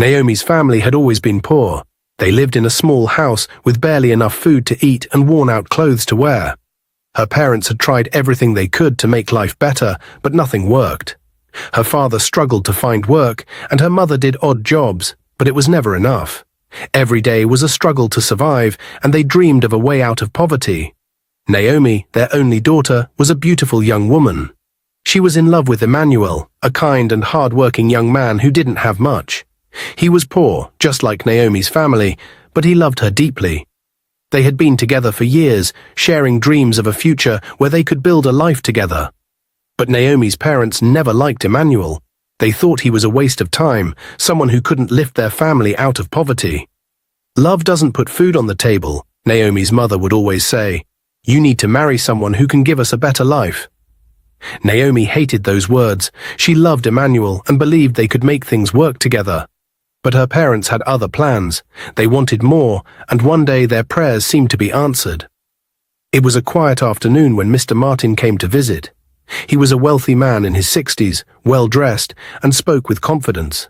Naomi's family had always been poor. They lived in a small house with barely enough food to eat and worn-out clothes to wear. Her parents had tried everything they could to make life better, but nothing worked. Her father struggled to find work, and her mother did odd jobs, but it was never enough. Every day was a struggle to survive, and they dreamed of a way out of poverty. Naomi, their only daughter, was a beautiful young woman. She was in love with Emmanuel, a kind and hard-working young man who didn't have much. He was poor, just like Naomi's family, but he loved her deeply. They had been together for years, sharing dreams of a future where they could build a life together. But Naomi's parents never liked Emmanuel. They thought he was a waste of time, someone who couldn't lift their family out of poverty. "Love doesn't put food on the table," Naomi's mother would always say. "You need to marry someone who can give us a better life." Naomi hated those words. She loved Emmanuel and believed they could make things work together. But her parents had other plans. They wanted more, and one day their prayers seemed to be answered. It was a quiet afternoon when Mr. Martin came to visit. He was a wealthy man in his 60s, well-dressed, and spoke with confidence.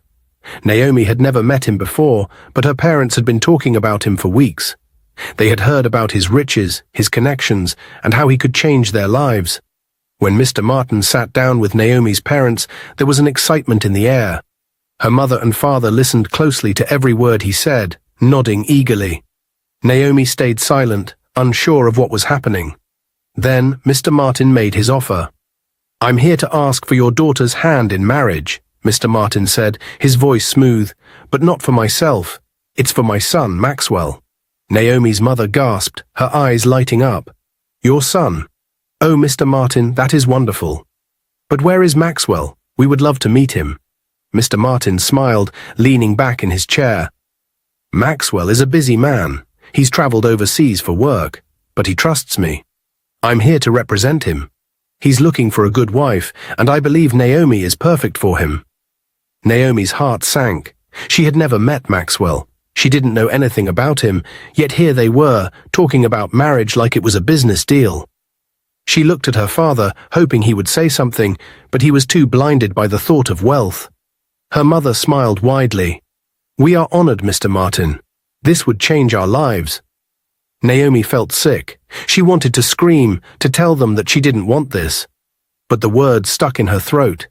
Naomi had never met him before, but her parents had been talking about him for weeks. They had heard about his riches, his connections, and how he could change their lives. When Mr. Martin sat down with Naomi's parents, there was an excitement in the air. Her mother and father listened closely to every word he said, nodding eagerly. Naomi stayed silent, unsure of what was happening. Then Mr. Martin made his offer. "I'm here to ask for your daughter's hand in marriage," Mr. Martin said, his voice smooth, "but not for myself. It's for my son, Maxwell." Naomi's mother gasped, her eyes lighting up. "Your son? Oh, Mr. Martin, that is wonderful. But where is Maxwell? We would love to meet him." Mr. Martin smiled, leaning back in his chair. "Maxwell is a busy man. He's traveled overseas for work, but he trusts me. I'm here to represent him. He's looking for a good wife, and I believe Naomi is perfect for him." Naomi's heart sank. She had never met Maxwell. She didn't know anything about him, yet here they were, talking about marriage like it was a business deal. She looked at her father, hoping he would say something, but he was too blinded by the thought of wealth. Her mother smiled widely. "We are honored, Mr. Martin. This would change our lives." Naomi felt sick. She wanted to scream, to tell them that she didn't want this. But the words stuck in her throat.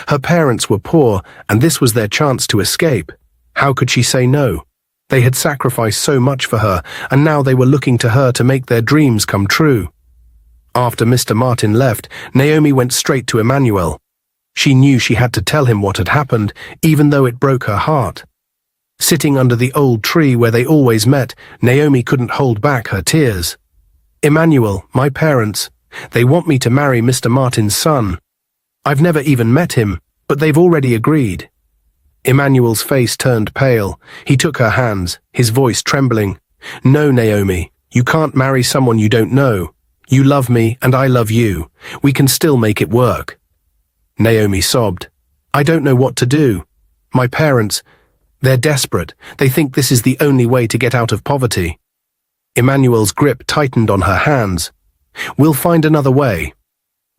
Her parents were poor, and this was their chance to escape. How could she say no? They had sacrificed so much for her, and now they were looking to her to make their dreams come true. After Mr. Martin left, Naomi went straight to Emmanuel. She knew she had to tell him what had happened, even though it broke her heart. Sitting under the old tree where they always met, Naomi couldn't hold back her tears. "Emmanuel, my parents, they want me to marry Mr. Martin's son. I've never even met him, but they've already agreed." Emmanuel's face turned pale. He took her hands, his voice trembling. "No, Naomi, you can't marry someone you don't know. You love me, and I love you. We can still make it work." Naomi sobbed. "I don't know what to do. My parents, they're desperate. They think this is the only way to get out of poverty." Emmanuel's grip tightened on her hands. "We'll find another way.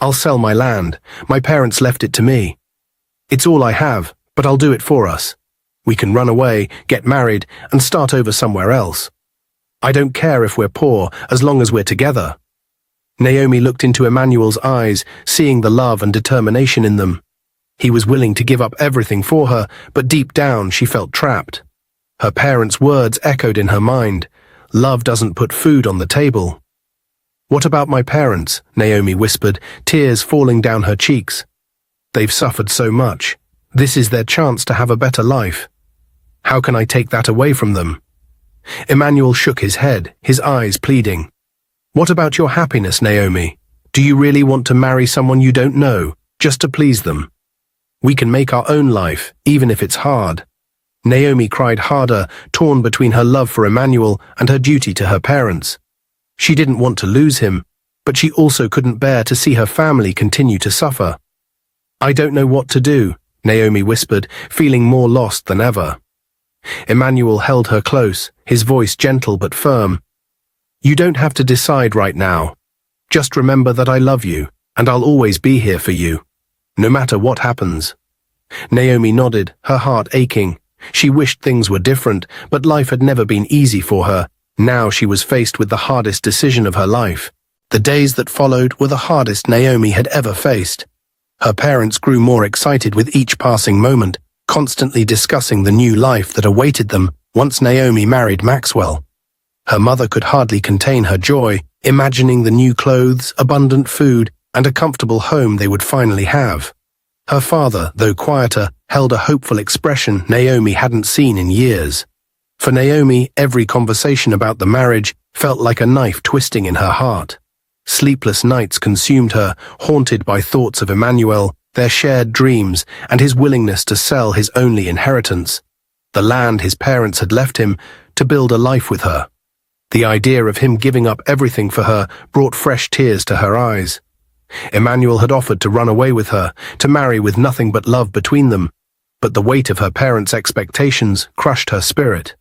I'll sell my land. My parents left it to me. It's all I have, but I'll do it for us. We can run away, get married, and start over somewhere else. I don't care if we're poor, as long as we're together." Naomi looked into Emmanuel's eyes, seeing the love and determination in them. He was willing to give up everything for her, but deep down she felt trapped. Her parents' words echoed in her mind. "Love doesn't put food on the table." "What about my parents?" Naomi whispered, tears falling down her cheeks. "They've suffered so much. This is their chance to have a better life. How can I take that away from them?" Emmanuel shook his head, his eyes pleading. "What about your happiness, Naomi? Do you really want to marry someone you don't know, just to please them? We can make our own life, even if it's hard." Naomi cried harder, torn between her love for Emmanuel and her duty to her parents. She didn't want to lose him, but she also couldn't bear to see her family continue to suffer. "I don't know what to do," Naomi whispered, feeling more lost than ever. Emmanuel held her close, his voice gentle but firm. "You don't have to decide right now. Just remember that I love you, and I'll always be here for you, no matter what happens." Naomi nodded, her heart aching. She wished things were different, but life had never been easy for her. Now she was faced with the hardest decision of her life. The days that followed were the hardest Naomi had ever faced. Her parents grew more excited with each passing moment, constantly discussing the new life that awaited them once Naomi married Maxwell. Her mother could hardly contain her joy, imagining the new clothes, abundant food, and a comfortable home they would finally have. Her father, though quieter, held a hopeful expression Naomi hadn't seen in years. For Naomi, every conversation about the marriage felt like a knife twisting in her heart. Sleepless nights consumed her, haunted by thoughts of Emmanuel, their shared dreams, and his willingness to sell his only inheritance, the land his parents had left him, to build a life with her. The idea of him giving up everything for her brought fresh tears to her eyes. Emmanuel had offered to run away with her, to marry with nothing but love between them, but the weight of her parents' expectations crushed her spirit.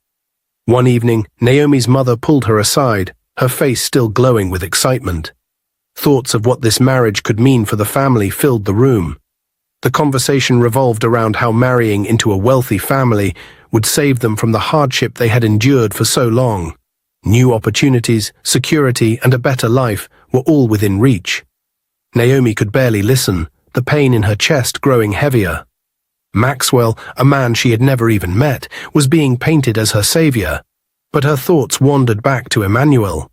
One evening, Naomi's mother pulled her aside, her face still glowing with excitement. Thoughts of what this marriage could mean for the family filled the room. The conversation revolved around how marrying into a wealthy family would save them from the hardship they had endured for so long. New opportunities, security, and a better life were all within reach. Naomi could barely listen, the pain in her chest growing heavier. Maxwell, a man she had never even met, was being painted as her savior, but her thoughts wandered back to Emmanuel.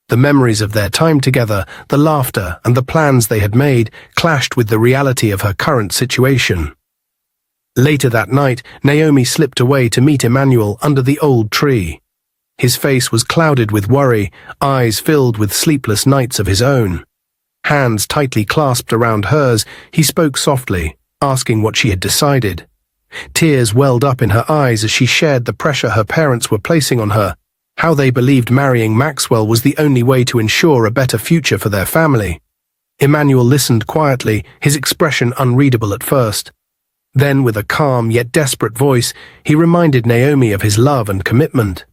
The memories of their time together, the laughter, and the plans they had made clashed with the reality of her current situation. Later that night, Naomi slipped away to meet Emmanuel under the old tree. His face was clouded with worry, eyes filled with sleepless nights of his own. Hands tightly clasped around hers, he spoke softly, asking what she had decided. Tears welled up in her eyes as she shared the pressure her parents were placing on her, how they believed marrying Maxwell was the only way to ensure a better future for their family. Emmanuel listened quietly, his expression unreadable at first. Then, with a calm yet desperate voice, he reminded Naomi of his love and commitment.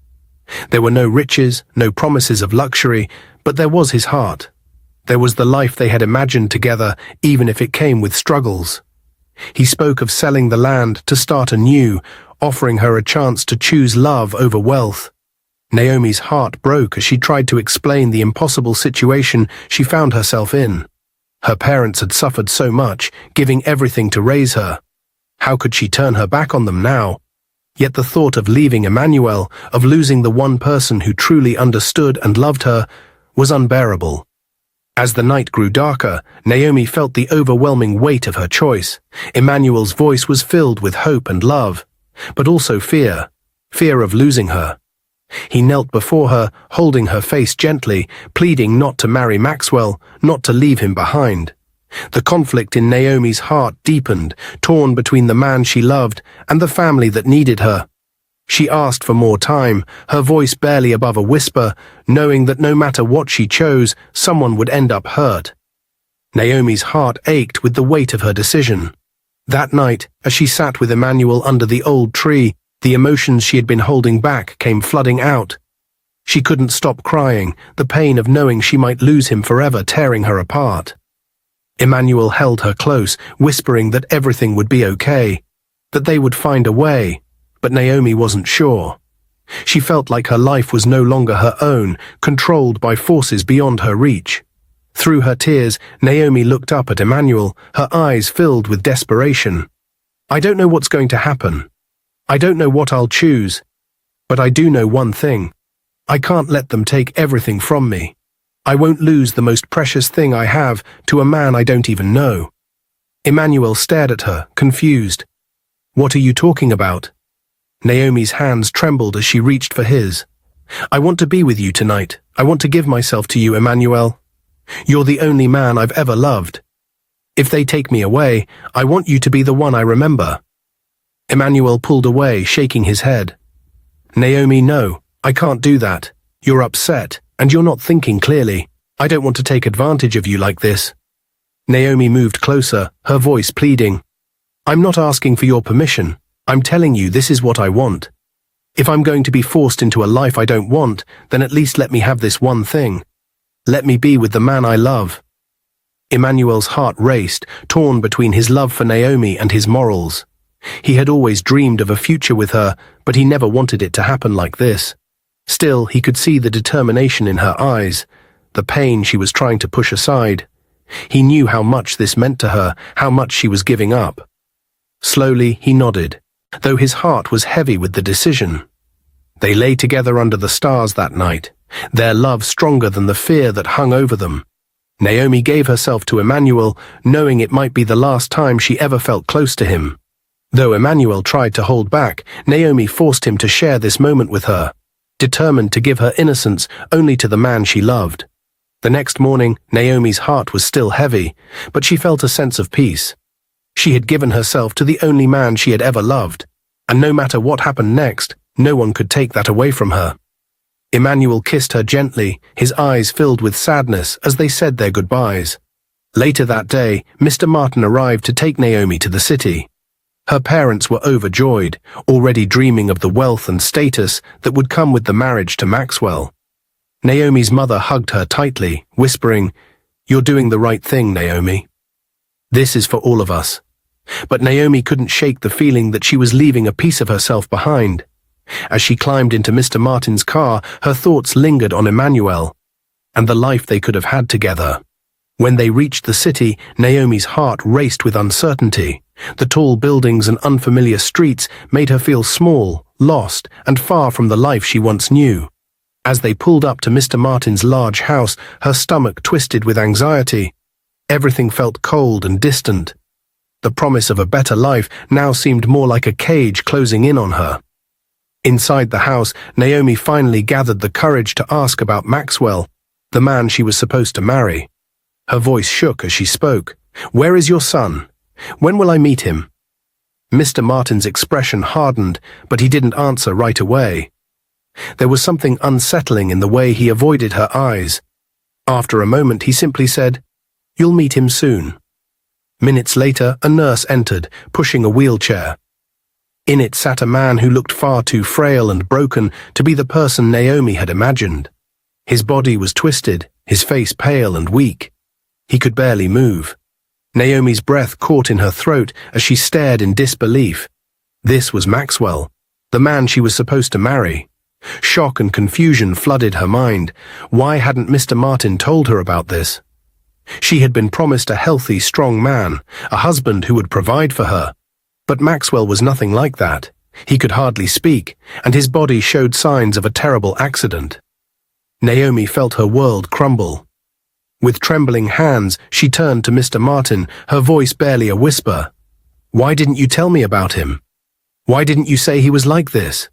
There were no riches, no promises of luxury, but there was his heart. There was the life they had imagined together, even if it came with struggles. He spoke of selling the land to start anew, offering her a chance to choose love over wealth. Naomi's heart broke as she tried to explain the impossible situation she found herself in. Her parents had suffered so much, giving everything to raise her. How could she turn her back on them now? Yet the thought of leaving Emmanuel, of losing the one person who truly understood and loved her, was unbearable. As the night grew darker, Naomi felt the overwhelming weight of her choice. Emmanuel's voice was filled with hope and love, but also fear of losing her. He knelt before her, holding her face gently, pleading not to marry Maxwell, not to leave him behind. The conflict in Naomi's heart deepened, torn between the man she loved and the family that needed her. She asked for more time, her voice barely above a whisper, knowing that no matter what she chose, someone would end up hurt. Naomi's heart ached with the weight of her decision. That night, as she sat with Emmanuel under the old tree, the emotions she had been holding back came flooding out. She couldn't stop crying, the pain of knowing she might lose him forever tearing her apart. Emmanuel held her close, whispering that everything would be okay, that they would find a way, but Naomi wasn't sure. She felt like her life was no longer her own, controlled by forces beyond her reach. Through her tears, Naomi looked up at Emmanuel, her eyes filled with desperation. "I don't know what's going to happen. I don't know what I'll choose, but I do know one thing. I can't let them take everything from me. I won't lose the most precious thing I have to a man I don't even know." Emmanuel stared at her, confused. "What are you talking about?" Naomi's hands trembled as she reached for his. "I want to be with you tonight. I want to give myself to you, Emmanuel. You're the only man I've ever loved. If they take me away, I want you to be the one I remember." Emmanuel pulled away, shaking his head. "Naomi, no, I can't do that. You're upset, and you're not thinking clearly. I don't want to take advantage of you like this." Naomi moved closer, her voice pleading. "I'm not asking for your permission. I'm telling you this is what I want. If I'm going to be forced into a life I don't want, then at least let me have this one thing. Let me be with the man I love." Emmanuel's heart raced, torn between his love for Naomi and his morals. He had always dreamed of a future with her, but he never wanted it to happen like this. Still, he could see the determination in her eyes, the pain she was trying to push aside. He knew how much this meant to her, how much she was giving up. Slowly, he nodded, though his heart was heavy with the decision. They lay together under the stars that night, their love stronger than the fear that hung over them. Naomi gave herself to Emmanuel, knowing it might be the last time she ever felt close to him. Though Emmanuel tried to hold back, Naomi forced him to share this moment with her, determined to give her innocence only to the man she loved. The next morning, Naomi's heart was still heavy, but she felt a sense of peace. She had given herself to the only man she had ever loved, and no matter what happened next, no one could take that away from her. Emmanuel kissed her gently, his eyes filled with sadness as they said their goodbyes. Later that day, Mr. Martin arrived to take Naomi to the city. Her parents were overjoyed, already dreaming of the wealth and status that would come with the marriage to Maxwell. Naomi's mother hugged her tightly, whispering, "You're doing the right thing, Naomi. This is for all of us." But Naomi couldn't shake the feeling that she was leaving a piece of herself behind. As she climbed into Mr. Martin's car, her thoughts lingered on Emmanuel and the life they could have had together. When they reached the city, Naomi's heart raced with uncertainty. The tall buildings and unfamiliar streets made her feel small, lost, and far from the life she once knew. As they pulled up to Mr. Martin's large house, her stomach twisted with anxiety. Everything felt cold and distant. The promise of a better life now seemed more like a cage closing in on her. Inside the house, Naomi finally gathered the courage to ask about Maxwell, the man she was supposed to marry. Her voice shook as she spoke. "Where is your son? When will I meet him?" Mr. Martin's expression hardened, but he didn't answer right away. There was something unsettling in the way he avoided her eyes. After a moment, he simply said, "You'll meet him soon." Minutes later, a nurse entered, pushing a wheelchair. In it sat a man who looked far too frail and broken to be the person Naomi had imagined. His body was twisted, his face pale and weak. He could barely move. Naomi's breath caught in her throat as she stared in disbelief. This was Maxwell, the man she was supposed to marry. Shock and confusion flooded her mind. Why hadn't Mr. Martin told her about this? She had been promised a healthy, strong man, a husband who would provide for her. But Maxwell was nothing like that. He could hardly speak, and his body showed signs of a terrible accident. Naomi felt her world crumble. With trembling hands, she turned to Mr. Martin, her voice barely a whisper. "Why didn't you tell me about him? Why didn't you say he was like this?"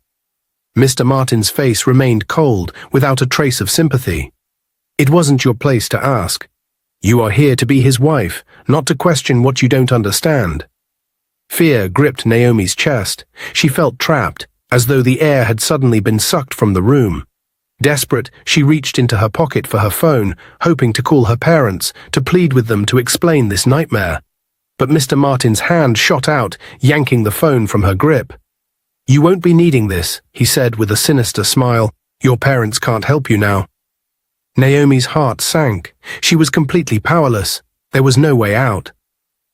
Mr. Martin's face remained cold, without a trace of sympathy. "It wasn't your place to ask. You are here to be his wife, not to question what you don't understand." Fear gripped Naomi's chest. She felt trapped, as though the air had suddenly been sucked from the room. Desperate, she reached into her pocket for her phone, hoping to call her parents, to plead with them to explain this nightmare. But Mr. Martin's hand shot out, yanking the phone from her grip. "You won't be needing this," he said with a sinister smile. "Your parents can't help you now." Naomi's heart sank. She was completely powerless. There was no way out.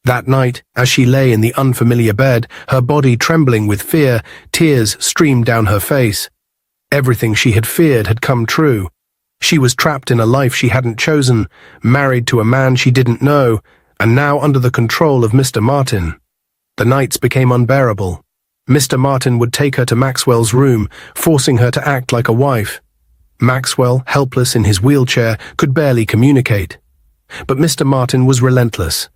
That night, as she lay in the unfamiliar bed, her body trembling with fear, tears streamed down her face. Everything she had feared had come true. She was trapped in a life she hadn't chosen, married to a man she didn't know, and now under the control of Mr. Martin. The nights became unbearable. Mr. Martin would take her to Maxwell's room, forcing her to act like a wife. Maxwell, helpless in his wheelchair, could barely communicate. But Mr. Martin was relentless.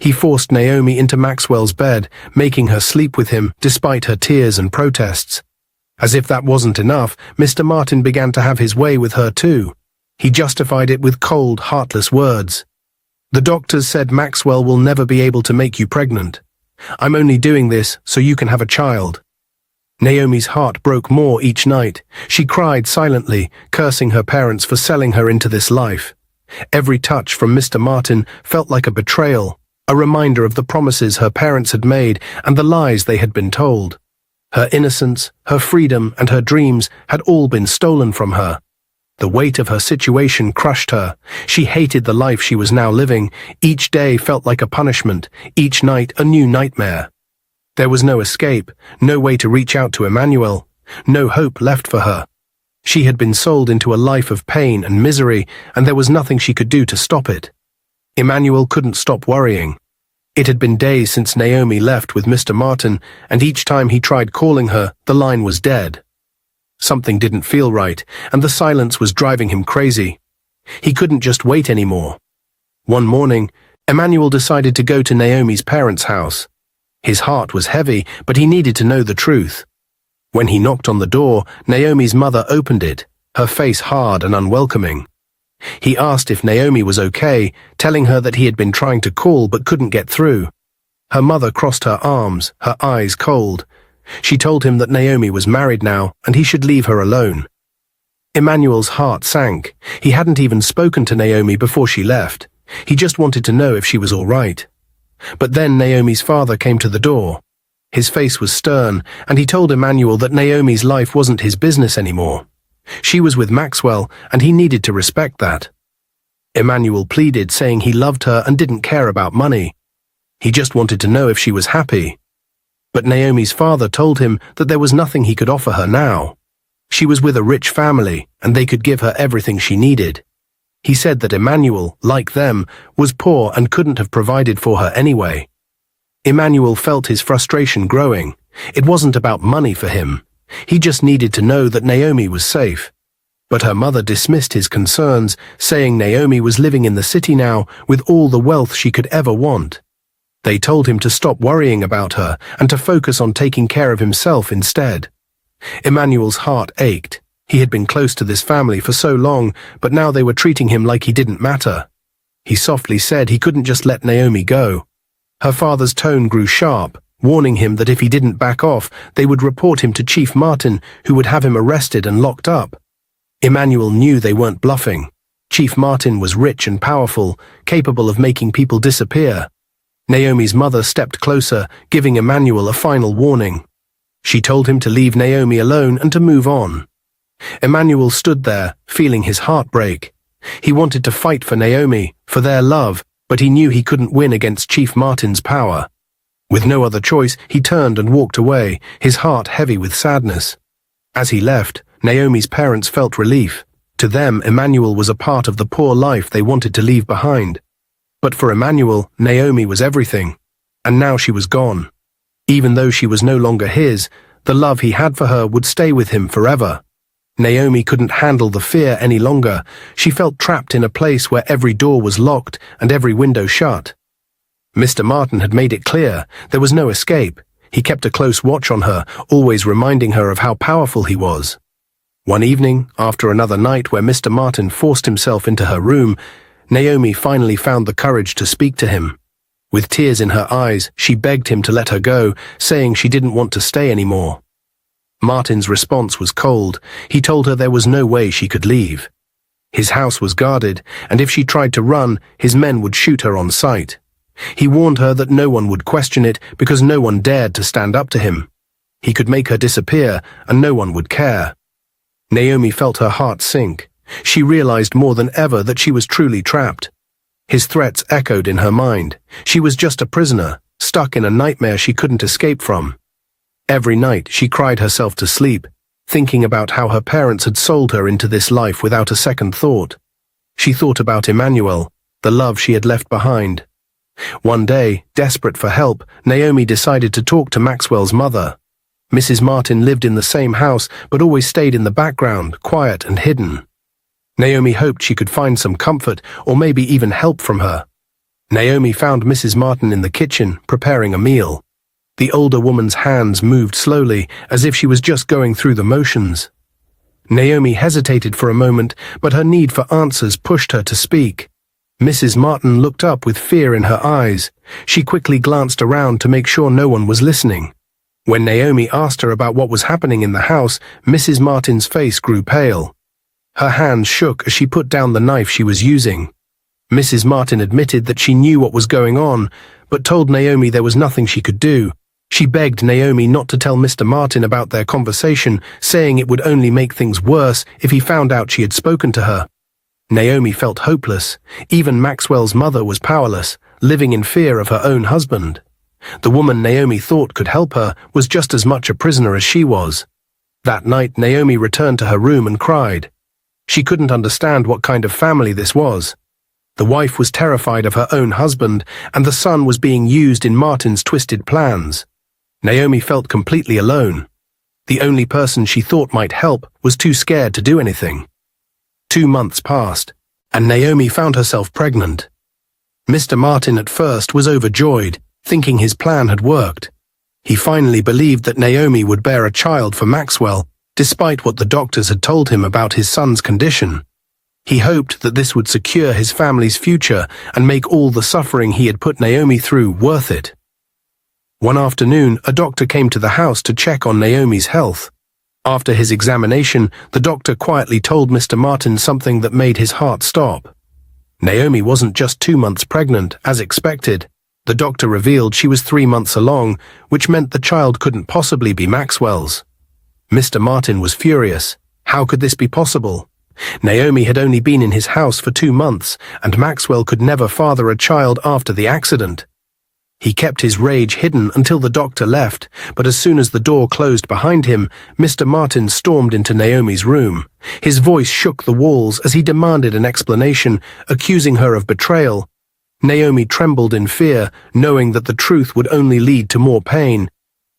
He forced Naomi into Maxwell's bed, making her sleep with him despite her tears and protests. As if that wasn't enough, Mr. Martin began to have his way with her too. He justified it with cold, heartless words. "The doctors said Maxwell will never be able to make you pregnant. I'm only doing this so you can have a child." Naomi's heart broke more each night. She cried silently, cursing her parents for selling her into this life. Every touch from Mr. Martin felt like a betrayal, a reminder of the promises her parents had made and the lies they had been told. Her innocence, her freedom, and her dreams had all been stolen from her. The weight of her situation crushed her. She hated the life she was now living. Each day felt like a punishment, each night a new nightmare. There was no escape, no way to reach out to Emmanuel, no hope left for her. She had been sold into a life of pain and misery, and there was nothing she could do to stop it. Emmanuel couldn't stop worrying. It had been days since Naomi left with Mr. Martin, and each time he tried calling her, the line was dead. Something didn't feel right, and the silence was driving him crazy. He couldn't just wait anymore. One morning, Emmanuel decided to go to Naomi's parents' house. His heart was heavy, but he needed to know the truth. When he knocked on the door, Naomi's mother opened it, her face hard and unwelcoming. He asked if Naomi was okay, telling her that he had been trying to call but couldn't get through. Her mother crossed her arms, her eyes cold. She told him that Naomi was married now and he should leave her alone. Emmanuel's heart sank. He hadn't even spoken to Naomi before she left. He just wanted to know if she was all right. But then Naomi's father came to the door. His face was stern, and he told Emmanuel that Naomi's life wasn't his business anymore. She was with Maxwell, and he needed to respect that. Emmanuel pleaded, saying he loved her and didn't care about money. He just wanted to know if she was happy. But Naomi's father told him that there was nothing he could offer her now. She was with a rich family, and they could give her everything she needed. He said that Emmanuel, like them, was poor and couldn't have provided for her anyway. Emmanuel felt his frustration growing. It wasn't about money for him. He just needed to know that Naomi was safe. But her mother dismissed his concerns, saying Naomi was living in the city now with all the wealth she could ever want. They told him to stop worrying about her and to focus on taking care of himself instead. Emmanuel's heart ached. He had been close to this family for so long, but now they were treating him like he didn't matter. He softly said he couldn't just let Naomi go. Her father's tone grew sharp, warning him that if he didn't back off, they would report him to Chief Martin, who would have him arrested and locked up. Emmanuel knew they weren't bluffing. Chief Martin was rich and powerful, capable of making people disappear. Naomi's mother stepped closer, giving Emmanuel a final warning. She told him to leave Naomi alone and to move on. Emmanuel stood there, feeling his heart break. He wanted to fight for Naomi, for their love, but he knew he couldn't win against Chief Martin's power. With no other choice, he turned and walked away, his heart heavy with sadness. As he left, Naomi's parents felt relief. To them, Emmanuel was a part of the poor life they wanted to leave behind. But for Emmanuel, Naomi was everything. And now she was gone. Even though she was no longer his, the love he had for her would stay with him forever. Naomi couldn't handle the fear any longer. She felt trapped in a place where every door was locked and every window shut. Mr. Martin had made it clear there was no escape. He kept a close watch on her, always reminding her of how powerful he was. One evening, after another night where Mr. Martin forced himself into her room, Naomi finally found the courage to speak to him. With tears in her eyes, she begged him to let her go, saying she didn't want to stay anymore. Martin's response was cold. He told her there was no way she could leave. His house was guarded, and if she tried to run, his men would shoot her on sight. He warned her that no one would question it because no one dared to stand up to him. He could make her disappear, and no one would care. Naomi felt her heart sink. She realized more than ever that she was truly trapped. His threats echoed in her mind. She was just a prisoner, stuck in a nightmare she couldn't escape from. Every night she cried herself to sleep, thinking about how her parents had sold her into this life without a second thought. She thought about Emmanuel, the love she had left behind. One day, desperate for help, Naomi decided to talk to Maxwell's mother. Mrs. Martin lived in the same house but always stayed in the background, quiet and hidden. Naomi hoped she could find some comfort or maybe even help from her. Naomi found Mrs. Martin in the kitchen, preparing a meal. The older woman's hands moved slowly, as if she was just going through the motions. Naomi hesitated for a moment, but her need for answers pushed her to speak. Mrs. Martin looked up with fear in her eyes. She quickly glanced around to make sure no one was listening. When Naomi asked her about what was happening in the house, Mrs. Martin's face grew pale. Her hands shook as she put down the knife she was using. Mrs. Martin admitted that she knew what was going on, but told Naomi there was nothing she could do. She begged Naomi not to tell Mr. Martin about their conversation, saying it would only make things worse if he found out she had spoken to her. Naomi felt hopeless. Even Maxwell's mother was powerless, living in fear of her own husband. The woman Naomi thought could help her was just as much a prisoner as she was. That night, Naomi returned to her room and cried. She couldn't understand what kind of family this was. The wife was terrified of her own husband, and the son was being used in Martin's twisted plans. Naomi felt completely alone. The only person she thought might help was too scared to do anything. 2 months passed, and Naomi found herself pregnant. Mr. Martin at first was overjoyed, thinking his plan had worked. He finally believed that Naomi would bear a child for Maxwell, despite what the doctors had told him about his son's condition. He hoped that this would secure his family's future and make all the suffering he had put Naomi through worth it. One afternoon, a doctor came to the house to check on Naomi's health. After his examination, the doctor quietly told Mr. Martin something that made his heart stop. Naomi wasn't just 2 months pregnant, as expected. The doctor revealed she was 3 months along, which meant the child couldn't possibly be Maxwell's. Mr. Martin was furious. How could this be possible? Naomi had only been in his house for 2 months, and Maxwell could never father a child after the accident. He kept his rage hidden until the doctor left, but as soon as the door closed behind him, Mr. Martin stormed into Naomi's room. His voice shook the walls as he demanded an explanation, accusing her of betrayal. Naomi trembled in fear, knowing that the truth would only lead to more pain.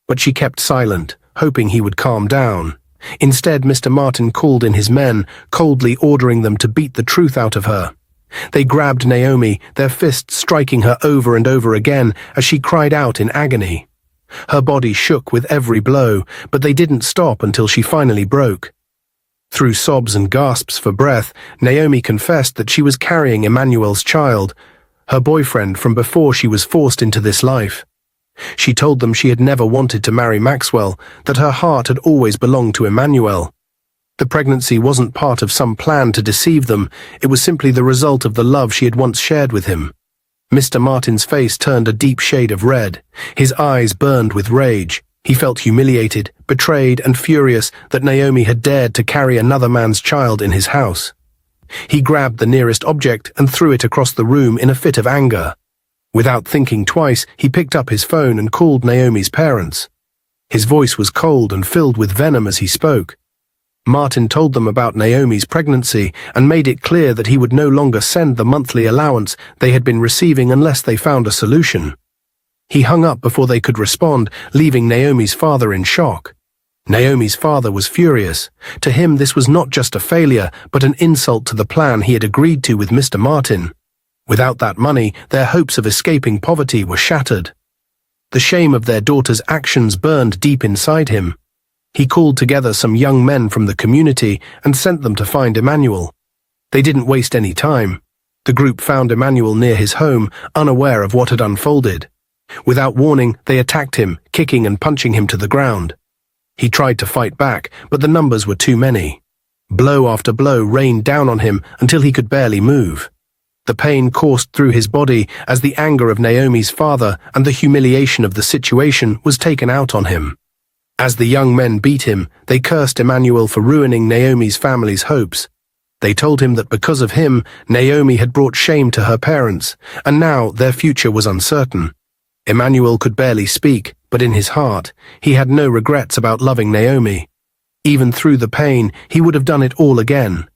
But she kept silent, hoping he would calm down. Instead, Mr. Martin called in his men, coldly ordering them to beat the truth out of her. They grabbed Naomi, their fists striking her over and over again as she cried out in agony. Her body shook with every blow, but they didn't stop until she finally broke. Through sobs and gasps for breath, Naomi confessed that she was carrying Emmanuel's child, her boyfriend from before she was forced into this life. She told them she had never wanted to marry Maxwell, that her heart had always belonged to Emmanuel. The pregnancy wasn't part of some plan to deceive them, it was simply the result of the love she had once shared with him. Mr. Martin's face turned a deep shade of red. His eyes burned with rage. He felt humiliated, betrayed, and furious that Naomi had dared to carry another man's child in his house. He grabbed the nearest object and threw it across the room in a fit of anger. Without thinking twice, he picked up his phone and called Naomi's parents. His voice was cold and filled with venom as he spoke. Martin told them about Naomi's pregnancy and made it clear that he would no longer send the monthly allowance they had been receiving unless they found a solution. He hung up before they could respond, leaving Naomi's father in shock. Naomi's father was furious. To him, this was not just a failure, but an insult to the plan he had agreed to with Mr. Martin. Without that money, their hopes of escaping poverty were shattered. The shame of their daughter's actions burned deep inside him. He called together some young men from the community and sent them to find Emmanuel. They didn't waste any time. The group found Emmanuel near his home, unaware of what had unfolded. Without warning, they attacked him, kicking and punching him to the ground. He tried to fight back, but the numbers were too many. Blow after blow rained down on him until he could barely move. The pain coursed through his body as the anger of Naomi's father and the humiliation of the situation was taken out on him. As the young men beat him, they cursed Emmanuel for ruining Naomi's family's hopes. They told him that because of him, Naomi had brought shame to her parents, and now their future was uncertain. Emmanuel could barely speak, but in his heart, he had no regrets about loving Naomi. Even through the pain, he would have done it all again,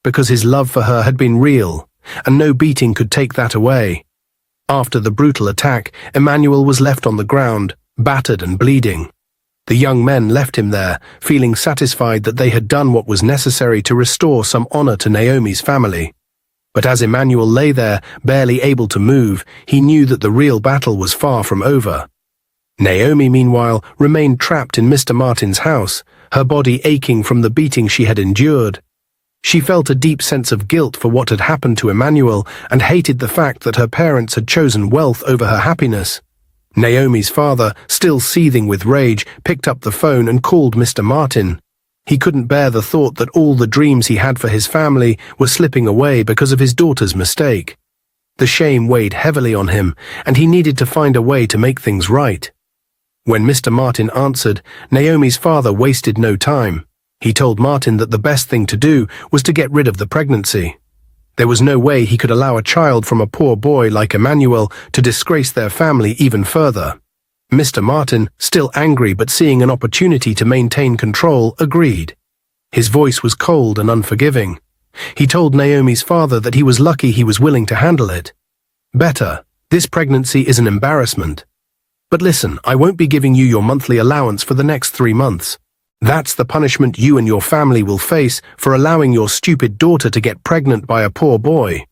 because his love for her had been real, and no beating could take that away. After the brutal attack, Emmanuel was left on the ground, battered and bleeding. The young men left him there, feeling satisfied that they had done what was necessary to restore some honor to Naomi's family. But as Emmanuel lay there, barely able to move, he knew that the real battle was far from over. Naomi, meanwhile, remained trapped in Mr. Martin's house, her body aching from the beating she had endured. She felt a deep sense of guilt for what had happened to Emmanuel and hated the fact that her parents had chosen wealth over her happiness. Naomi's father, still seething with rage, picked up the phone and called Mr. Martin. He couldn't bear the thought that all the dreams he had for his family were slipping away because of his daughter's mistake. The shame weighed heavily on him, and he needed to find a way to make things right. When Mr. Martin answered, Naomi's father wasted no time. He told Martin that the best thing to do was to get rid of the pregnancy. There was no way he could allow a child from a poor boy like Emmanuel to disgrace their family even further. Mr. Martin, still angry but seeing an opportunity to maintain control, agreed. His voice was cold and unforgiving. He told Naomi's father that he was lucky he was willing to handle it. Better, this pregnancy is an embarrassment. But listen, I won't be giving you your monthly allowance for the next 3 months. That's the punishment you and your family will face for allowing your stupid daughter to get pregnant by a poor boy.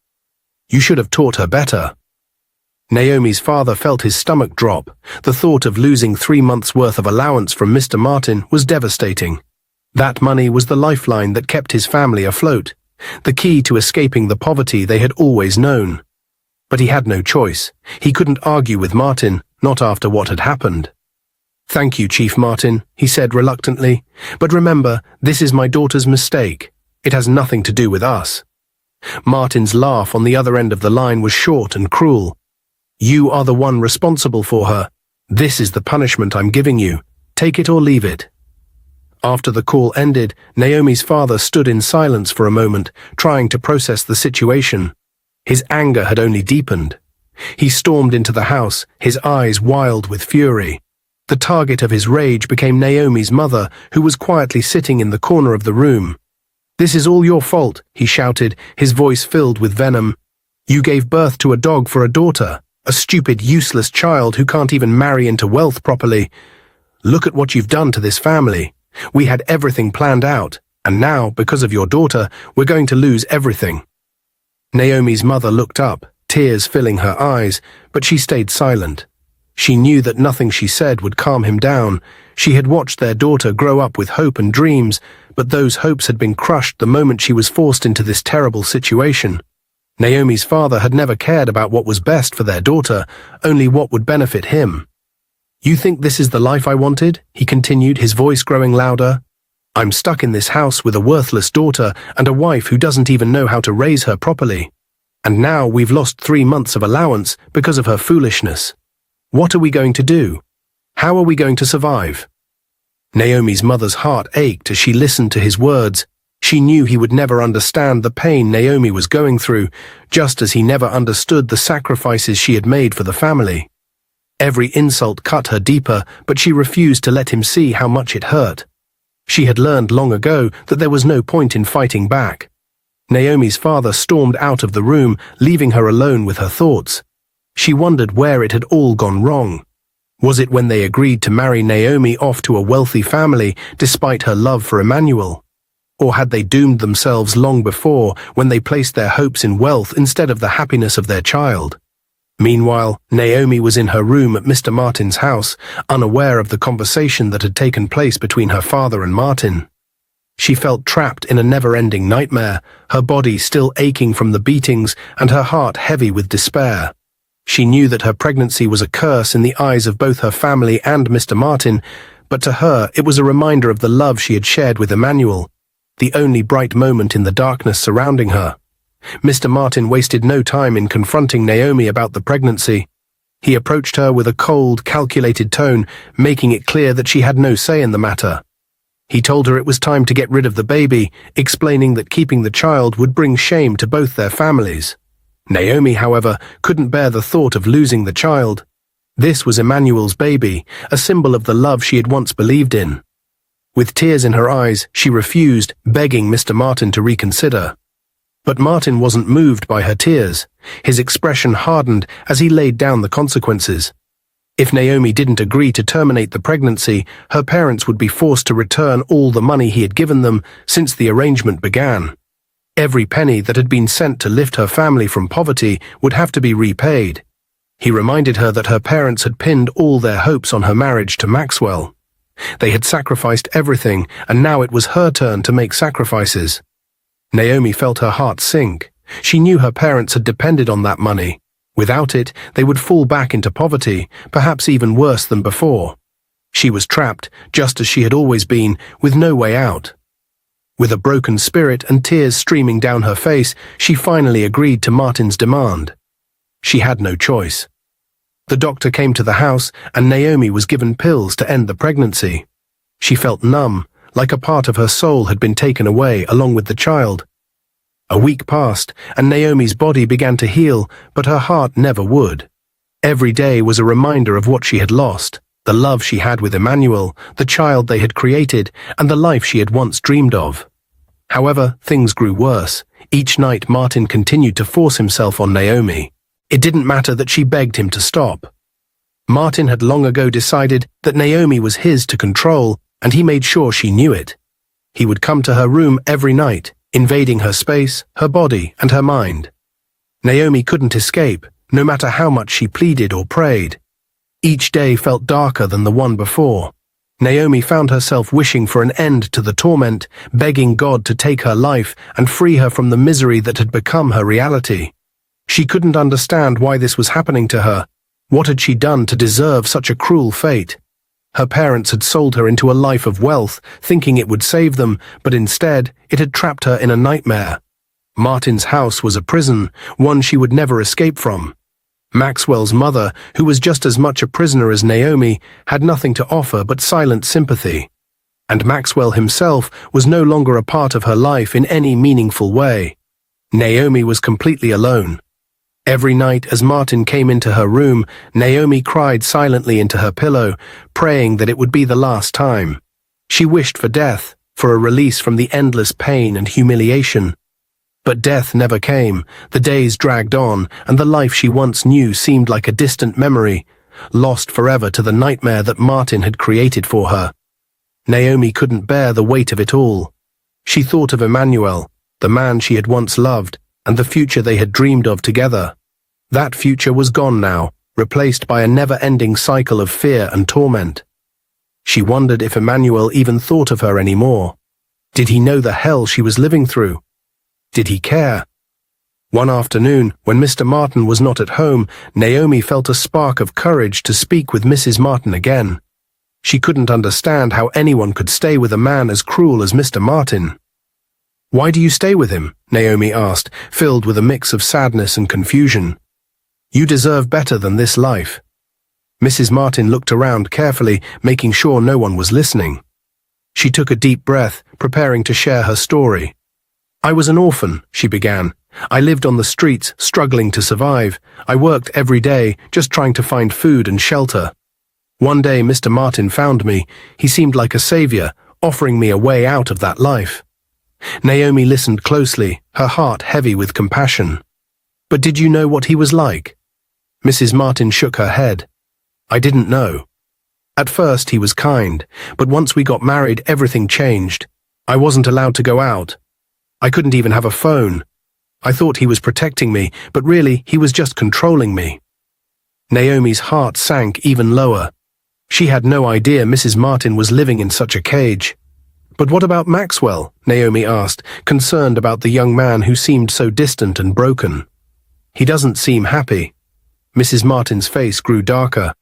You should have taught her better. Naomi's father felt his stomach drop. The thought of losing 3 months' worth of allowance from Mr. Martin was devastating. That money was the lifeline that kept his family afloat, the key to escaping the poverty they had always known. But he had no choice. He couldn't argue with Martin, not after what had happened. "Thank you, Chief Martin," he said reluctantly, "but remember, this is my daughter's mistake. It has nothing to do with us." Martin's laugh on the other end of the line was short and cruel. "You are the one responsible for her. This is the punishment I'm giving you. Take it or leave it." After the call ended, Naomi's father stood in silence for a moment, trying to process the situation. His anger had only deepened. He stormed into the house, his eyes wild with fury. The target of his rage became Naomi's mother, who was quietly sitting in the corner of the room. "This is all your fault," he shouted, his voice filled with venom. "You gave birth to a dog for a daughter, a stupid, useless child who can't even marry into wealth properly. Look at what you've done to this family. We had everything planned out, and now, because of your daughter, we're going to lose everything." Naomi's mother looked up, tears filling her eyes, but she stayed silent. She knew that nothing she said would calm him down. She had watched their daughter grow up with hope and dreams, but those hopes had been crushed the moment she was forced into this terrible situation. Naomi's father had never cared about what was best for their daughter, only what would benefit him. "You think this is the life I wanted?" he continued, his voice growing louder. "I'm stuck in this house with a worthless daughter and a wife who doesn't even know how to raise her properly. And now we've lost 3 months of allowance because of her foolishness. What are we going to do? How are we going to survive?" Naomi's mother's heart ached as she listened to his words. She knew he would never understand the pain Naomi was going through, just as he never understood the sacrifices she had made for the family. Every insult cut her deeper, but she refused to let him see how much it hurt. She had learned long ago that there was no point in fighting back. Naomi's father stormed out of the room, leaving her alone with her thoughts. She wondered where it had all gone wrong. Was it when they agreed to marry Naomi off to a wealthy family despite her love for Emmanuel? Or had they doomed themselves long before when they placed their hopes in wealth instead of the happiness of their child? Meanwhile, Naomi was in her room at Mr. Martin's house, unaware of the conversation that had taken place between her father and Martin. She felt trapped in a never-ending nightmare, her body still aching from the beatings and her heart heavy with despair. She knew that her pregnancy was a curse in the eyes of both her family and Mr. Martin, but to her it was a reminder of the love she had shared with Emmanuel, the only bright moment in the darkness surrounding her. Mr. Martin wasted no time in confronting Naomi about the pregnancy. He approached her with a cold, calculated tone, making it clear that she had no say in the matter. He told her it was time to get rid of the baby, explaining that keeping the child would bring shame to both their families. Naomi, however, couldn't bear the thought of losing the child. This was Emmanuel's baby, a symbol of the love she had once believed in. With tears in her eyes, she refused, begging Mr. Martin to reconsider. But Martin wasn't moved by her tears. His expression hardened as he laid down the consequences. If Naomi didn't agree to terminate the pregnancy, her parents would be forced to return all the money he had given them since the arrangement began. Every penny that had been sent to lift her family from poverty would have to be repaid. He reminded her that her parents had pinned all their hopes on her marriage to Maxwell. They had sacrificed everything, and now it was her turn to make sacrifices. Naomi felt her heart sink. She knew her parents had depended on that money. Without it, they would fall back into poverty, perhaps even worse than before. She was trapped, just as she had always been, with no way out. With a broken spirit and tears streaming down her face, she finally agreed to Martin's demand. She had no choice. The doctor came to the house, and Naomi was given pills to end the pregnancy. She felt numb, like a part of her soul had been taken away along with the child. A week passed, and Naomi's body began to heal, but her heart never would. Every day was a reminder of what she had lost. the love she had with Emmanuel, the child they had created, and the life she had once dreamed of. However, things grew worse. Each night Martin continued to force himself on Naomi. It didn't matter that she begged him to stop. Martin had long ago decided that Naomi was his to control, and he made sure she knew it. He would come to her room every night, invading her space, her body, and her mind. Naomi couldn't escape, no matter how much she pleaded or prayed. Each day felt darker than the one before. Naomi found herself wishing for an end to the torment, begging God to take her life and free her from the misery that had become her reality. She couldn't understand why this was happening to her. What had she done to deserve such a cruel fate? Her parents had sold her into a life of wealth, thinking it would save them, but instead it had trapped her in a nightmare. Martin's house was a prison, one she would never escape from. Maxwell's mother, who was just as much a prisoner as Naomi, had nothing to offer but silent sympathy. And Maxwell himself was no longer a part of her life in any meaningful way. Naomi was completely alone. Every night as Martin came into her room, Naomi cried silently into her pillow, praying that it would be the last time. She wished for death, for a release from the endless pain and humiliation. But death never came, the days dragged on, and the life she once knew seemed like a distant memory, lost forever to the nightmare that Martin had created for her. Naomi couldn't bear the weight of it all. She thought of Emmanuel, the man she had once loved, and the future they had dreamed of together. That future was gone now, replaced by a never-ending cycle of fear and torment. She wondered if Emmanuel even thought of her anymore. Did he know the hell she was living through? Did he care? One afternoon, when Mr. Martin was not at home, Naomi felt a spark of courage to speak with Mrs. Martin again. She couldn't understand how anyone could stay with a man as cruel as Mr. Martin. "Why do you stay with him?" Naomi asked, filled with a mix of sadness and confusion. "You deserve better than this life." Mrs. Martin looked around carefully, making sure no one was listening. She took a deep breath, preparing to share her story. "I was an orphan," she began. "I lived on the streets, struggling to survive. I worked every day, just trying to find food and shelter. One day Mr. Martin found me. He seemed like a savior, offering me a way out of that life." Naomi listened closely, her heart heavy with compassion. "But did you know what he was like?" Mrs. Martin shook her head. "I didn't know. At first he was kind, but once we got married everything changed. I wasn't allowed to go out. I couldn't even have a phone. I thought he was protecting me, but really he was just controlling me." Naomi's heart sank even lower. She had no idea Mrs. Martin was living in such a cage. "But what about Maxwell?" Naomi asked, concerned about the young man who seemed so distant and broken. "He doesn't seem happy." Mrs. Martin's face grew darker.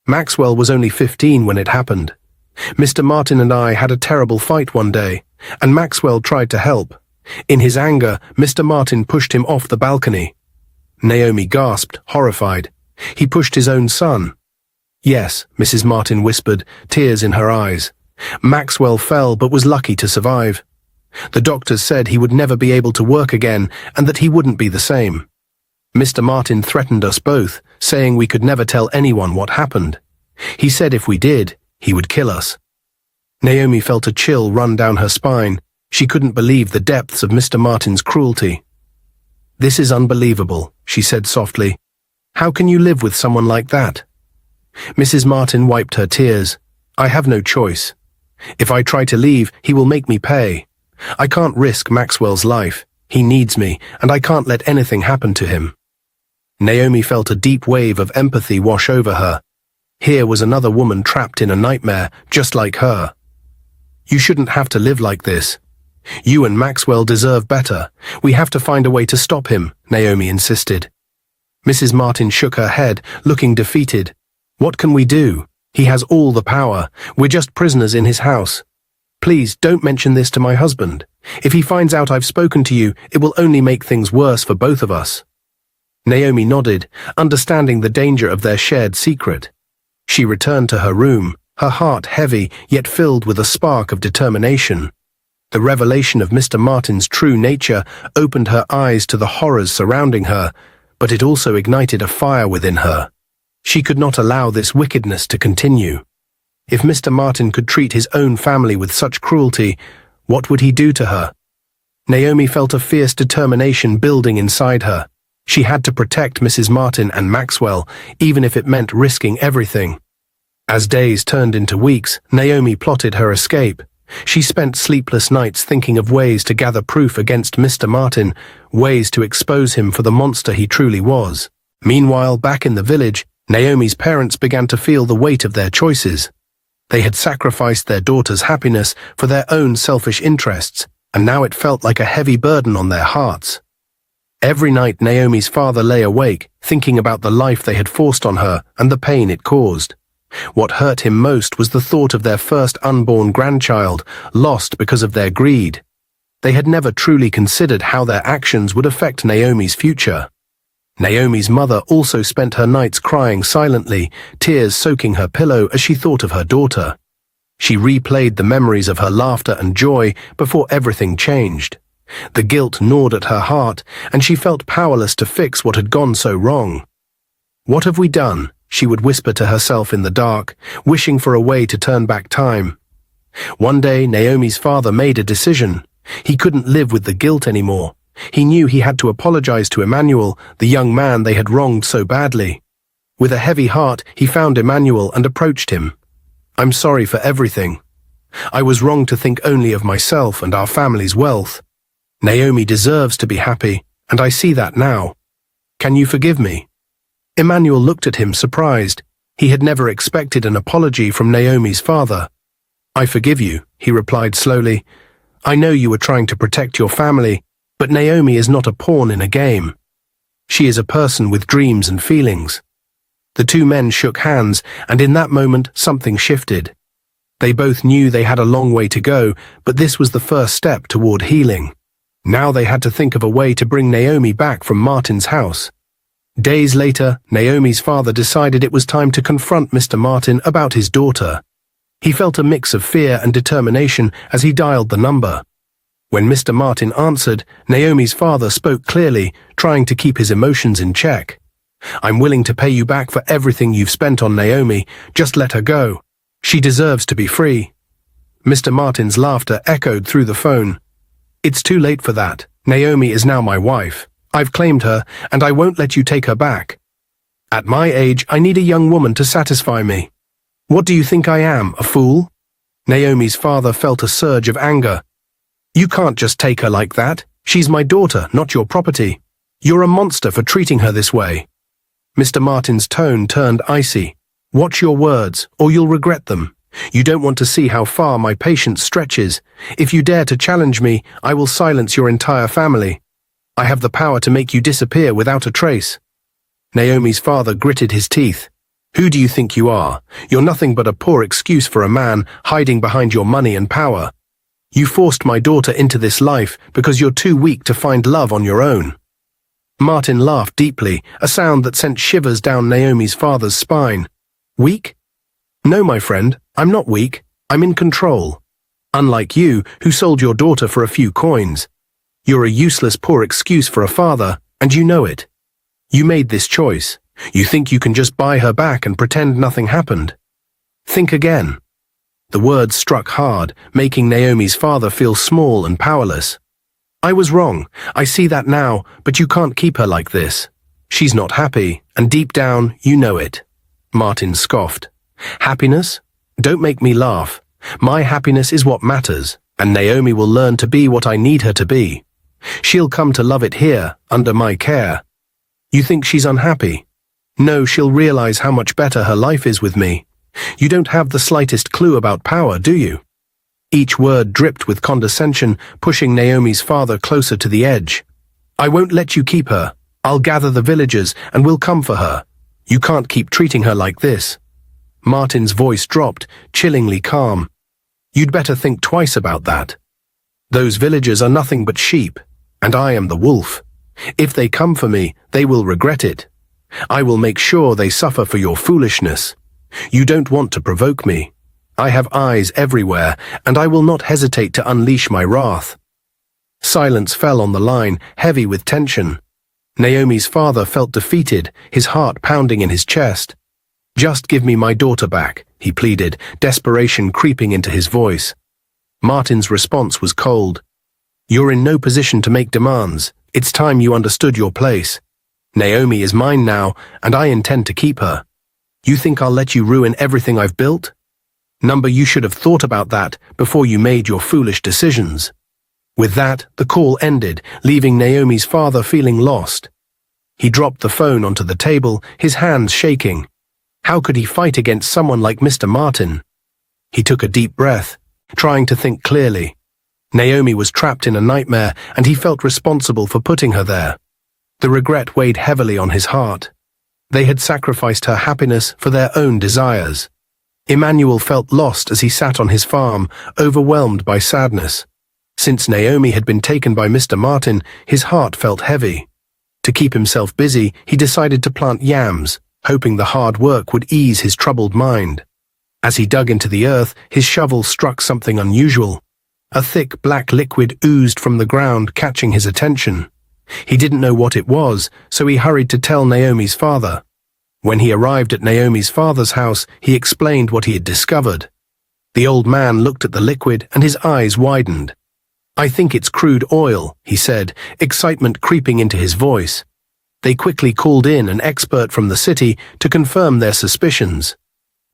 "Maxwell was only 15 when it happened. Mr. Martin and I had a terrible fight one day, and Maxwell tried to help. In his anger, Mr. Martin pushed him off the balcony." Naomi gasped, horrified. "He pushed his own son." "Yes," Mrs. Martin whispered, tears in her eyes. "Maxwell fell but was lucky to survive. The doctors said he would never be able to work again and that he wouldn't be the same. Mr. Martin threatened us both, saying we could never tell anyone what happened. He said if we did, he would kill us." Naomi felt a chill run down her spine. She couldn't believe the depths of Mr. Martin's cruelty. "This is unbelievable," she said softly. "How can you live with someone like that?" Mrs. Martin wiped her tears. "I have no choice. If I try to leave, he will make me pay. I can't risk Maxwell's life. He needs me, and I can't let anything happen to him." Naomi felt a deep wave of empathy wash over her. Here was another woman trapped in a nightmare, just like her. "You shouldn't have to live like this. You and Maxwell deserve better. We have to find a way to stop him," Naomi insisted. Mrs. Martin shook her head, looking defeated. "What can we do? He has all the power. We're just prisoners in his house. Please don't mention this to my husband. If he finds out I've spoken to you, it will only make things worse for both of us." Naomi nodded, understanding the danger of their shared secret. She returned to her room, her heart heavy yet filled with a spark of determination. The revelation of Mr. Martin's true nature opened her eyes to the horrors surrounding her, but it also ignited a fire within her. She could not allow this wickedness to continue. If Mr. Martin could treat his own family with such cruelty, what would he do to her? Naomi felt a fierce determination building inside her. She had to protect Mrs. Martin and Maxwell, even if it meant risking everything. As days turned into weeks, Naomi plotted her escape. She spent sleepless nights thinking of ways to gather proof against Mr. Martin, ways to expose him for the monster he truly was. Meanwhile, back in the village, Naomi's parents began to feel the weight of their choices. They had sacrificed their daughter's happiness for their own selfish interests, and now it felt like a heavy burden on their hearts. Every night Naomi's father lay awake, thinking about the life they had forced on her and the pain it caused. What hurt him most was the thought of their first unborn grandchild, lost because of their greed. They had never truly considered how their actions would affect Naomi's future. Naomi's mother also spent her nights crying silently, tears soaking her pillow as she thought of her daughter. She replayed the memories of her laughter and joy before everything changed. The guilt gnawed at her heart, and she felt powerless to fix what had gone so wrong. "What have we done?" she would whisper to herself in the dark, wishing for a way to turn back time. One day, Naomi's father made a decision. He couldn't live with the guilt anymore. He knew he had to apologize to Emmanuel, the young man they had wronged so badly. With a heavy heart, he found Emmanuel and approached him. "I'm sorry for everything. I was wrong to think only of myself and our family's wealth. Naomi deserves to be happy, and I see that now. Can you forgive me?" Emmanuel looked at him surprised. He had never expected an apology from Naomi's father. "I forgive you," he replied slowly. "I know you were trying to protect your family, but Naomi is not a pawn in a game. She is a person with dreams and feelings." The two men shook hands, and in that moment something shifted. They both knew they had a long way to go, but this was the first step toward healing. Now they had to think of a way to bring Naomi back from Martin's house. Days later, Naomi's father decided it was time to confront Mr. Martin about his daughter. He felt a mix of fear and determination as he dialed the number. When Mr. Martin answered, Naomi's father spoke clearly, trying to keep his emotions in check. "I'm willing to pay you back for everything you've spent on Naomi. Just let her go. She deserves to be free." Mr. Martin's laughter echoed through the phone. "It's too late for that. Naomi is now my wife. I've claimed her, and I won't let you take her back. At my age, I need a young woman to satisfy me. What do you think I am, a fool?" Naomi's father felt a surge of anger. "You can't just take her like that. She's my daughter, not your property. You're a monster for treating her this way." Mr. Martin's tone turned icy. "Watch your words, or you'll regret them. You don't want to see how far my patience stretches. If you dare to challenge me, I will silence your entire family. I have the power to make you disappear without a trace." Naomi's father gritted his teeth. "Who do you think you are? You're nothing but a poor excuse for a man hiding behind your money and power. You forced my daughter into this life because you're too weak to find love on your own." Martin laughed deeply, a sound that sent shivers down Naomi's father's spine. "Weak? No, my friend, I'm not weak. I'm in control. Unlike you, who sold your daughter for a few coins. You're a useless poor excuse for a father, and you know it. You made this choice. You think you can just buy her back and pretend nothing happened. Think again." The words struck hard, making Naomi's father feel small and powerless. "I was wrong. I see that now, but you can't keep her like this. She's not happy, and deep down, you know it." Martin scoffed. "Happiness? Don't make me laugh. My happiness is what matters, and Naomi will learn to be what I need her to be. She'll come to love it here, under my care. You think she's unhappy? No, she'll realize how much better her life is with me. You don't have the slightest clue about power, do you?" Each word dripped with condescension, pushing Naomi's father closer to the edge. "I won't let you keep her. I'll gather the villagers, and we'll come for her. You can't keep treating her like this." Martin's voice dropped, chillingly calm. "You'd better think twice about that. Those villagers are nothing but sheep, and I am the wolf. If they come for me, they will regret it. I will make sure they suffer for your foolishness. You don't want to provoke me. I have eyes everywhere, and I will not hesitate to unleash my wrath." Silence fell on the line, heavy with tension. Naomi's father felt defeated, his heart pounding in his chest. "Just give me my daughter back," he pleaded, desperation creeping into his voice. Martin's response was cold. "You're in no position to make demands. It's time you understood your place. Naomi is mine now, and I intend to keep her. You think I'll let you ruin everything I've built? Number, you should have thought about that before you made your foolish decisions." With that, the call ended, leaving Naomi's father feeling lost. He dropped the phone onto the table, his hands shaking. How could he fight against someone like Mr. Martin? He took a deep breath, trying to think clearly. Naomi was trapped in a nightmare, and he felt responsible for putting her there. The regret weighed heavily on his heart. They had sacrificed her happiness for their own desires. Emmanuel felt lost as he sat on his farm, overwhelmed by sadness. Since Naomi had been taken by Mr. Martin, his heart felt heavy. To keep himself busy, he decided to plant yams, hoping the hard work would ease his troubled mind. As he dug into the earth, his shovel struck something unusual. A thick black liquid oozed from the ground, catching his attention. He didn't know what it was, so he hurried to tell Naomi's father. When he arrived at Naomi's father's house, he explained what he had discovered. The old man looked at the liquid and his eyes widened. "I think it's crude oil," he said, excitement creeping into his voice. They quickly called in an expert from the city to confirm their suspicions.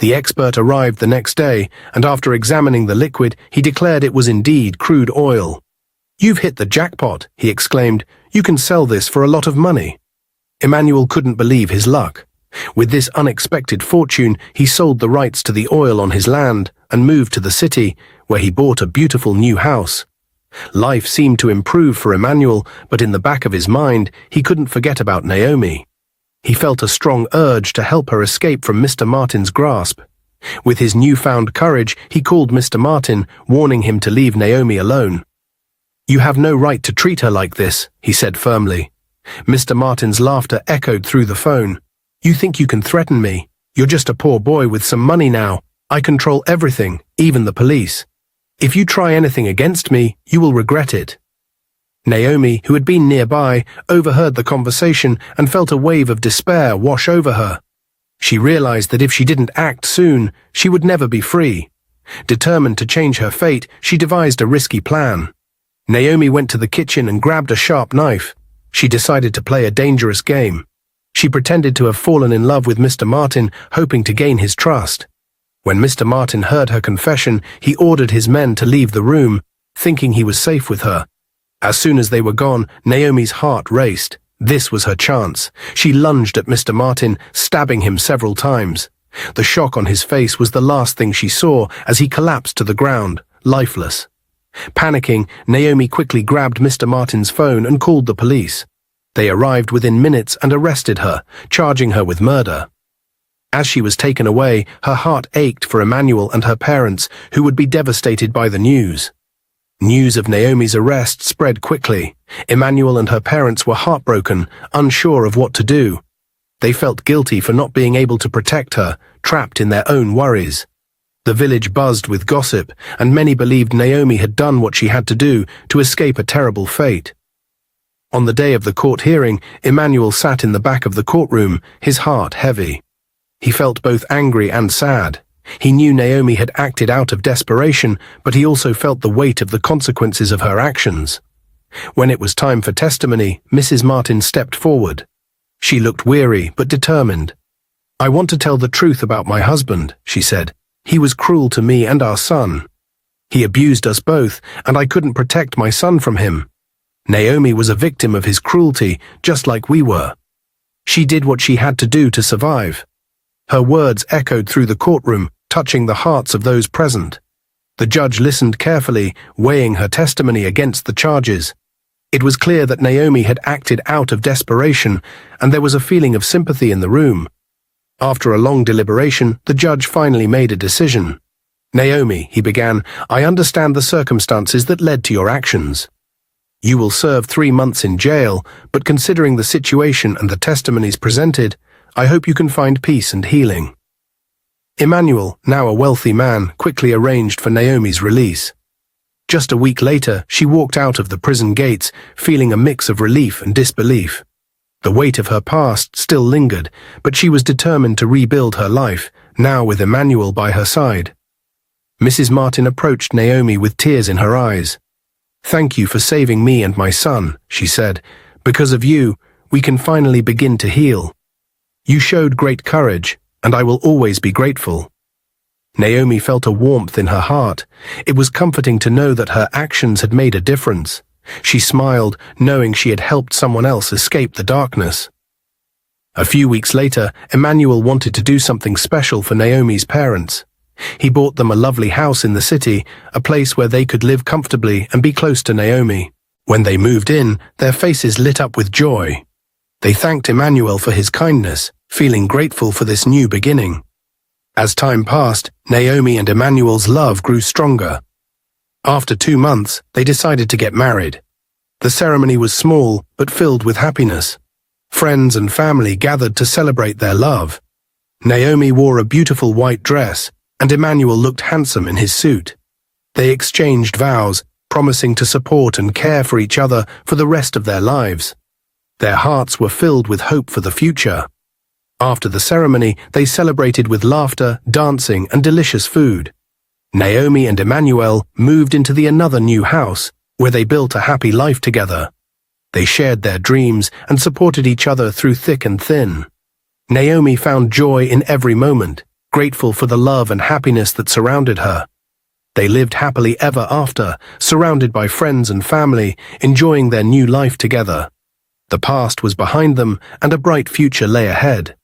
The expert arrived the next day, and after examining the liquid, he declared it was indeed crude oil. "You've hit the jackpot," he exclaimed. "You can sell this for a lot of money." Emmanuel couldn't believe his luck. With this unexpected fortune, he sold the rights to the oil on his land and moved to the city, where he bought a beautiful new house. Life seemed to improve for Emmanuel, but in the back of his mind, he couldn't forget about Naomi. He felt a strong urge to help her escape from Mr. Martin's grasp. With his newfound courage, he called Mr. Martin, warning him to leave Naomi alone. "You have no right to treat her like this," he said firmly. Mr. Martin's laughter echoed through the phone. "You think you can threaten me? You're just a poor boy with some money now. I control everything, even the police. If you try anything against me, you will regret it." Naomi, who had been nearby, overheard the conversation and felt a wave of despair wash over her. She realized that if she didn't act soon, she would never be free. Determined to change her fate, she devised a risky plan. Naomi went to the kitchen and grabbed a sharp knife. She decided to play a dangerous game. She pretended to have fallen in love with Mr. Martin, hoping to gain his trust. When Mr. Martin heard her confession, he ordered his men to leave the room, thinking he was safe with her. As soon as they were gone, Naomi's heart raced. This was her chance. She lunged at Mr. Martin, stabbing him several times. The shock on his face was the last thing she saw as he collapsed to the ground, lifeless. Panicking, Naomi quickly grabbed Mr. Martin's phone and called the police. They arrived within minutes and arrested her, charging her with murder. As she was taken away, her heart ached for Emmanuel and her parents, who would be devastated by the news. News of Naomi's arrest spread quickly. Emmanuel and her parents were heartbroken, unsure of what to do. They felt guilty for not being able to protect her, trapped in their own worries. The village buzzed with gossip, and many believed Naomi had done what she had to do to escape a terrible fate. On the day of the court hearing, Emmanuel sat in the back of the courtroom, his heart heavy. He felt both angry and sad. He knew Naomi had acted out of desperation, but he also felt the weight of the consequences of her actions. When it was time for testimony, Mrs. Martin stepped forward. She looked weary but determined. "I want to tell the truth about my husband," she said. "He was cruel to me and our son. He abused us both, and I couldn't protect my son from him. Naomi was a victim of his cruelty, just like we were. She did what she had to do to survive." Her words echoed through the courtroom, touching the hearts of those present. The judge listened carefully, weighing her testimony against the charges. It was clear that Naomi had acted out of desperation, and there was a feeling of sympathy in the room. After a long deliberation, the judge finally made a decision. "Naomi," he began, "I understand the circumstances that led to your actions. You will serve 3 months in jail, but considering the situation and the testimonies presented, I hope you can find peace and healing." Emmanuel, now a wealthy man, quickly arranged for Naomi's release. Just a week later, she walked out of the prison gates, feeling a mix of relief and disbelief. The weight of her past still lingered, but she was determined to rebuild her life, now with Emmanuel by her side. Mrs. Martin approached Naomi with tears in her eyes. "Thank you for saving me and my son," she said. "Because of you, we can finally begin to heal. You showed great courage, and I will always be grateful." Naomi felt a warmth in her heart. It was comforting to know that her actions had made a difference. She smiled, knowing she had helped someone else escape the darkness. A few weeks later, Emmanuel wanted to do something special for Naomi's parents. He bought them a lovely house in the city, a place where they could live comfortably and be close to Naomi. When they moved in, their faces lit up with joy. They thanked Emmanuel for his kindness, feeling grateful for this new beginning. As time passed, Naomi and Emmanuel's love grew stronger. After 2 months, they decided to get married. The ceremony was small, but filled with happiness. Friends and family gathered to celebrate their love. Naomi wore a beautiful white dress, and Emmanuel looked handsome in his suit. They exchanged vows, promising to support and care for each other for the rest of their lives. Their hearts were filled with hope for the future. After the ceremony, they celebrated with laughter, dancing, and delicious food. Naomi and Emmanuel moved into another new house, where they built a happy life together. They shared their dreams and supported each other through thick and thin. Naomi found joy in every moment, grateful for the love and happiness that surrounded her. They lived happily ever after, surrounded by friends and family, enjoying their new life together. The past was behind them, and a bright future lay ahead.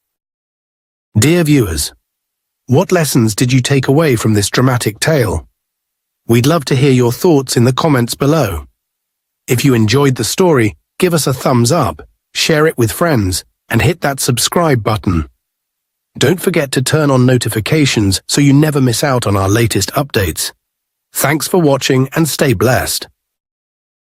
Dear viewers, what lessons did you take away from this dramatic tale? We'd love to hear your thoughts in the comments below. If you enjoyed the story, give us a thumbs up, share it with friends, and hit that subscribe button. Don't forget to turn on notifications so you never miss out on our latest updates. Thanks for watching and stay blessed.